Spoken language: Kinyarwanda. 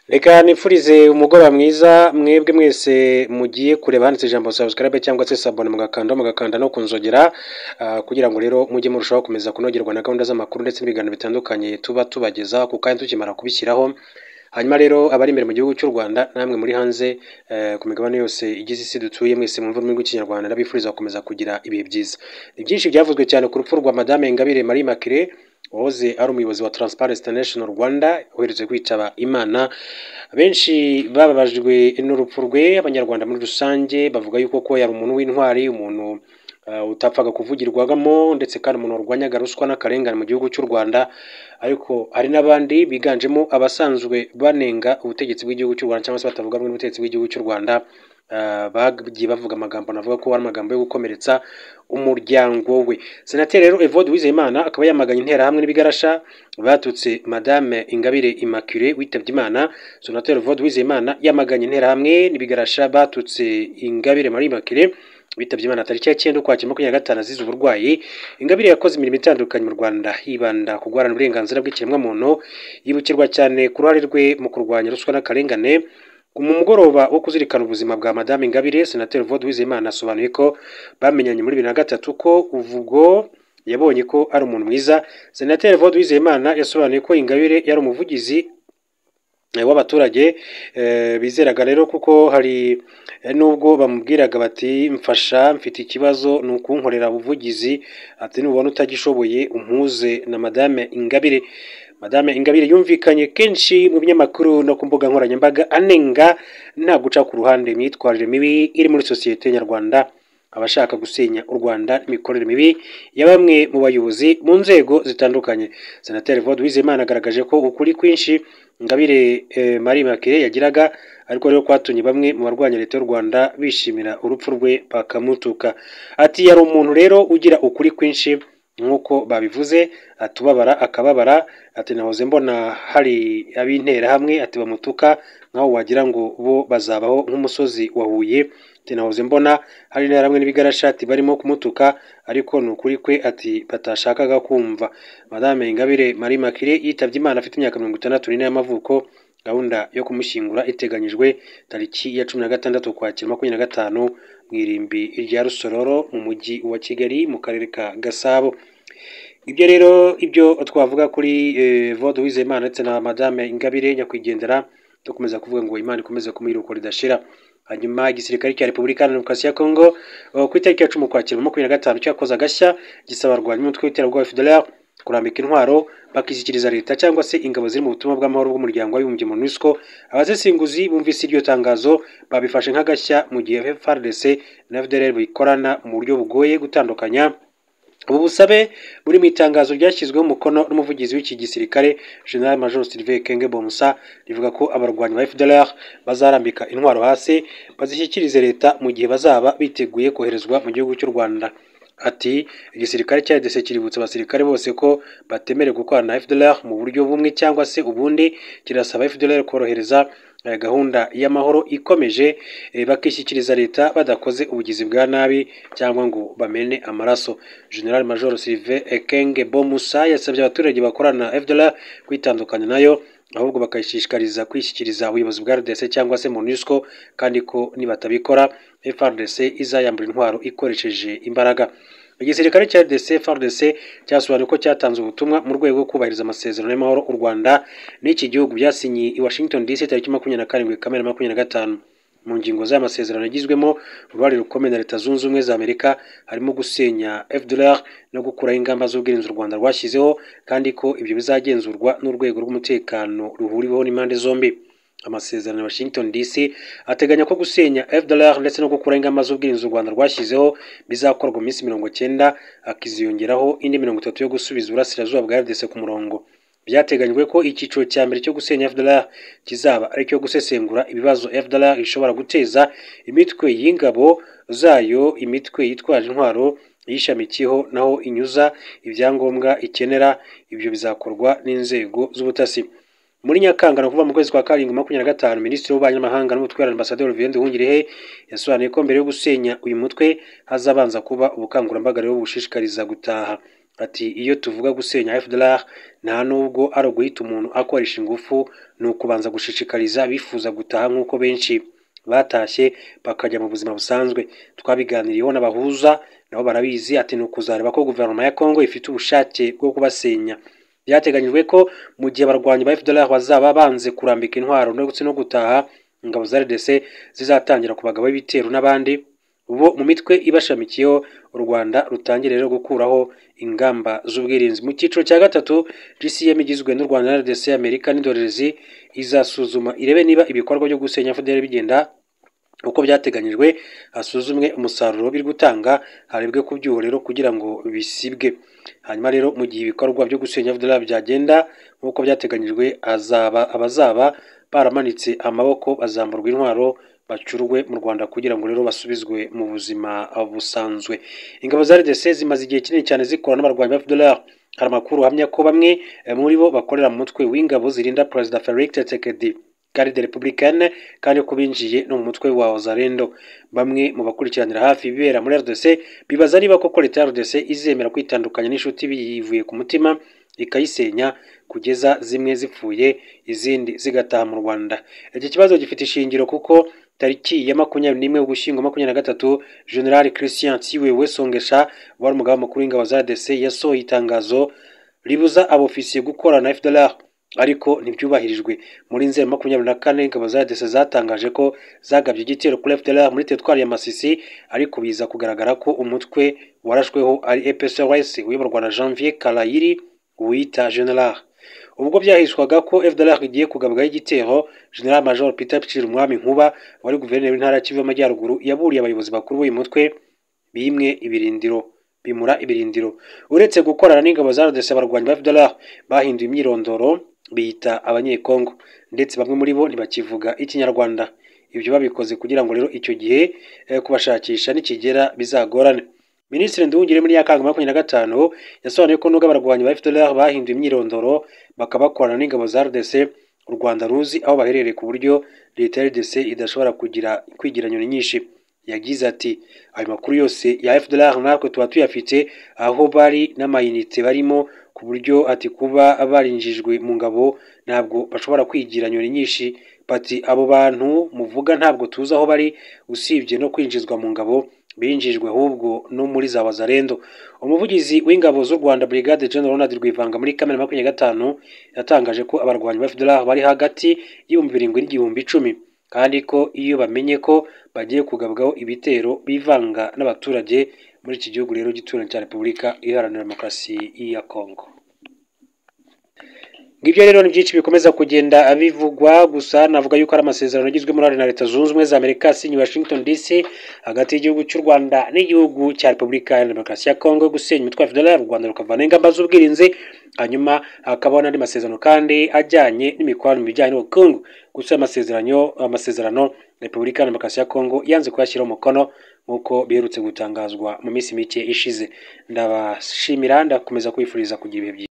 Reka nifurize umugoroba mwiza mwebwe mwese mugiye kureba handitse ijambo subscribe cyangwa se sabone mugakanda no kunzogera kugira ngo rero mujye murushaho kumeza kunogerwa na gahunda z'amakuru ndetse n'ibiganiro bitandukanye tuba tubageza ku kandi tukimara kubishyiraho. Hanyuma rero abari imbere mu gihugu cy'u Rwanda namwe muri hanze ku migabane yose igize isi dutuye mwese mu rurimi rw'ikinyarwanda ndabifuriza gukomeza kugira ibihe byiza. Ni byinshi byavuzwe cyane ku rupfu rwa Madame Ingabire Marie Immaculée wahoze ari umuyobozi wa Transparency International Rwanda uherutse kwitaba Imana. Benshi bababajwe n'urupfu rwe, abanyarwanda muri rusange bavuga yuko ko yari umuntu w'intwari, umuntu utapfaga kuvugirwagamo ndetse kandi umuntu warwanyaga ruswa n'akarengane mu gihugu cy'u Rwanda. Ariko hari n'abandi biganjemo abasanzwe banenga ubutegetsi bw'igihugu cy'u Rwanda cyangwa se batavuga rumwe n'ubutegetsi bw'igihugu cy'u Rwanda, bagiye bavuga amagambo navuga ko ari amagambo yo gukomeretsa umuryango we. Senateri rero Evode Uwizeyimana akaba yamaganye interahamwe n'ibigarasha batutse Madame Ingabire Immaculée witabye Imana. Senateri Evode Uwizeyimana yamaganye interahamwe n'ibigarasha batutse Ingabire Marie Immaculée witabye Imana tariki ya 9 Ukwakira 2025 azize uburwayi. Ingabire yakoze imirimo itandukanye mu Rwanda yibanda ku guharanira uburenganzira bw'ikiremwamuntu, yibukirwa cyane ku ruhare rwe mu kurwanya ruswa n'akarengane. Mu mugoroba wo kuzirikana ubuzima bwa Madame Ingabire, Senateri Evode Uwizeyimana asobanuye ko bamenyanye muri 2003 ko ubwo yabonye ko ari umuntu mwiza. Senateri Evode Uwizeyimana yasobanuye ko Ingabire yari umuvugizi w'abaturage bizeraga rero kuko hari nubwo bamubwiraga bati mfasha mfite ikibazo ni ukunkorera ubuvugizi, ati nubona utagishoboye umpuze na Madame Ingabire. Madame Ingabire yumvikanye kenshi mu binyamakuru no ku mbuga nkoranyambaga anenga nta guca ku ruhande imyitwarire mibi iri muri sosiyete nyarwanda, abashaka gusenya u Rwanda n'imikorere mibi ya bamwe mu bayobozi mu nzego zitandukanye. Senateri Evode Uwizeyimana agaragaje ko ukuri kwinshi Ingabire Marie Immaculée yagiraga ariko rero kwatumye bamwe mu barwanya leta y'u Rwanda bishimira urupfu rwe bakamutuka. Ati yari umuntu rero ugira ukuri kwinshi nk'uko babivuze, atubabara akababara. Ati nahoze mbona hari abintera hamwe ati bamutuka nkaho wagira ngo bo bazabaho nk'umusozi wa Huye. Ati nahoze mbona hari intera hamwe n'ibigarashati barimo kumutuka ariko ni ukuri kwe ati batashakaga kumva. Madame Ingabire Marie Immaculée yitabye Imana afite imyaka 64 y'amavuko. Gahunda yo kumushyingura iteganyijwe tariki ya 16 Ukwakira 2025 mu irimbi rya Rusororo mu mujyi wa Kigali mu karere ka Gasabo. Ibyo rero ibyo twavuga kuri Evode Uwizeyimana ndetse na Madame Ingabire nyakwigendera, dukomeza kuvuga ngo Imana ikomeze kumuhiruko ridashira. Hanyuma igisirikare cya Repubulika ya Demokarasi ya Kongo ku itariki ya 10 Ukwakira 2025 cyakoze agashya gisaba abarwanyi b'umutwe w'iterabwoba FDLR kurambika intwaro bakishyikiriza leta cyangwa se ingabo ziri mu butumwa bw'amahoro bw'umuryango w'abibumbye MONUSCO. Abasesenguzi bumvise iryo tangazo babifashe nk'agashya mu gihe FARDC na FDLR bikorana mu buryo bugoye gutandukanya. Ubu busabe buri mu itangazo ryashyizweho umukono n'umuvugizi w'iki gisirikare General Major Sylvain Ekenge Bomusa rivuga ko abarwanyi ba FDLR bazarambika intwaro hasi bazishyikirize leta mu gihe bazaba biteguye koherezwa mu gihugu cy'u Rwanda. Ati igisirikare cya RDC kiributsa abasirikare bose ko batemere gukorana na FDLR mu buryo bumwe cyangwa se ubundi, kirasaba FDLR korohereza gahunda y'amahoro ikomeje bakishyikiriza leta badakoze ubugizi bwa nabi cyangwa ngo bamene amaraso. General Major Sylvain Ekenge Bomusa yasabye abaturage bakorana na FDLR kwitandukanya nayo ahubwo bakayishishikariza kwishyikiriza ubuyobozi bwa RDC cyangwa se MONUSCO, kandi ko nibatabikora FARDC izayambura intwaro ikoresheje imbaraga. Igisirikare cya RDC FARDC cyasobanuye ko cyatanze ubutumwa mu rwego rwo kubahiriza amasezerano y'amahoro u Rwanda n'iki gihugu byasinyiye i Washington DC tariki 27 Kamena 2025. Mu ngingo z'aya masezerano yagizwemo uruhare rukomeye na Leta Zunze Ubumwe za Amerika harimo gusenya FDLR no gukuraho ingamba z'ubwirinzi u Rwanda rwashyizeho, kandi ko ibyo bizagenzurwa n'urwego rw'umutekano ruhuriweho n'impande zombi. Amasezerano ya Washington DC ateganya ko gusenya FDLR ndetse no gukuraho ingamba z'ubwirinzi u Rwanda rwashyizeho bizakorwa mu minsi 90, akiziyongeraho indi 30 yo gusubiza uburasirazuba bwa RDC ku murongo. Byateganywe ko icyiciro cya mbere cyo gusenya FDLR kizaba ari cyo gusesengura ibibazo FDLR ishobora guteza imitwe y'ingabo zayo, imitwe yitwaje intwaro yishamikiyeho naho inyuza ibyangombwa ikenera. Ibyo bizakorwa n'inzego z'ubutasi. Muri Nyakanga kuva mu kwezi kwa 7 Minisitiri w'Ububanyi n'Amahanga n'Ubutwererane Ambassadeur Olivier Nduhungirehe yasobanuye ko mbere yo gusenya uyu mutwe hazabanza kuba ubukangurambaga rero bushishikariza gutaha. ati iyo tuvuga gusenya FDLR nta nubwo ari uguhita umuntu akoresha ingufu, ni ukubanza gushishikariza bifuza gutaha nk'uko benshi batashye bakajya mu buzima busanzwe. Twabiganiriyeho n'abahuza nabo barabizi, ati ni ukuzareba ko guverinoma ya Congo ifite ubushake bwo kubasenya. Byateganyijwe ko mu gihe abarwanyi ba FDLR bazaba banze kurambika intwaro ndetse no gutaha, ingabo za RDC zizatangira kubagabaho ibitero n'abandi bo mu mitwe ibashamikiyeho. U Rwanda rutangira rero gukuraho ingamba z'ubwirinzi. Mu cyiciro cya gatatu, GCM igizwe n'u Rwanda na RDC, Amerika n'indorerezi izasuzuma irebe niba ibikorwa byo gusenya FDLR bigenda uko byateganyijwe, hasuzumwe umusaruro biri gutanga, harebwe ku byuho rero kugira ngo bisibwe. Hanyuma rero mu gihe ibikorwa byo gusenya FDLR byagenda nk'uko byateganyijwe, abazaba baramanitse amaboko bazamburwa intwaro bacurwe mu Rwanda kugira ngo rero basubizwe mu buzima busanzwe. Ingabo za RDC zimaze igihe kinini cyane zikorana n'abarwanyi ba FDLR. Hari amakuru ahamya ko bamwe muri bo bakorera mu mutwe w'ingabo zirinda Perezida Félix Tshisekedi Garde Républicaine, kandi ko binjiye no mu mutwe wa Wazalendo. Bamwe mu bakurikiranira hafi ibibera muri RDC bibaza niba koko leta ya RDC izemera kwitandukanya n'inshuti biyivuye ku mutima ikayisenya kugeza zimwe zipfuye izindi zigataha mu Rwanda. Iki kibazo gifite ishingiro kuko tariki ya 21 Ugushyingo 2023 General Christian Tsiwewe Songesha wari umugaba mukuru w'ingabo za RDC yasohoye itangazo ribuza abofisiye gukorana na FDLR, ariko ntibyubahirijwe. Muri Nzeri 24 ingabo za RDC zatangaje ko zagabye igitero kuri FDLR muri teritwari ya Masisi, ariko biza kugaragara ko umutwe warashweho ari EPSRS uyoborwa na Janvier Kalayiri wita General. Ubwo byahishwaga ko FDLR igiye kugabwaho igitero, General Major Peter Chirumwami Nkuba wari guverineri w'intara ya Kivu y'Amajyaruguru yaburiye abayobozi bakuru b'uyu mutwe bimura ibirindiro. Uretse gukorana n'ingabo za RDC, abarwanyi ba FDLR bahinduye imyirondoro biyita abanyekongo, ndetse bamwe muri bo ntibakivuga ikinyarwanda. Ibyo babikoze kugira ngo rero icyo gihe kubashakisha nikigera bizagorane. Minisitiri Nduhungire muri Nyakanga 2025 yasobanuye ko nubwo abarwanyi ba FDLR bahinduye imyirondoro bakabakorana n'ingabo za RDC, u Rwanda ruzi aho baherereye ku buryo leta ya RDC idashobora kwigira nyoni nyinshi. Yagize ati ayo makuru yose ya FDLR natwe tuba tuyafite aho bari n'amayinite barimo, ku buryo ati kuba barinjijwe mu ngabo ntabwo bashobora kwigira nyoni nyinshi. Bati abo bantu muvuga ntabwo tuzi aho bari, usibye no kwinjizwa mu ngabo binjijwe ahubwo no muri za Wazalendo. Umuvugizi w'ingabo z'u Rwanda Brigade General Ronald Rwivanga muri Kamena 2025 yatangaje ko abarwanyi ba FDLR bari hagati y'7,000 n'10,000, kandi ko iyo bamenye ko bagiye kugabwaho ibitero bivanga n'abaturage muri iki gihugu rero gituranye cya Repubulika Iharanira Demokarasi ya Kongo. Ngibyo rero ni byinshi bikomeza kugenda bivugwa, gusa navuga yuko ari amasezerano agizwe muri na Leta Zunze Ubumwe za Amerika asinye Washington DC hagati y'igihugu cy'u Rwanda n'igihugu cya Repubulika Iharanira Demokarasi ya Kongo gusenya imitwe ya FDLR. U Rwanda rukavana ingamba z'ubwirinzi, hanyuma hakabaho n'andi masezerano kandi ajyanye n'imikoranire mu bijyanye n'ubukungu. Gusa amasezerano Repubulika Iharanira Demokarasi ya Kongo yanze kuyashyiraho umukono nk'uko biherutse gutangazwa mu minsi mike ishize. Ndabashimira, ndakomeza kwifuriza kugira ibihe byiza.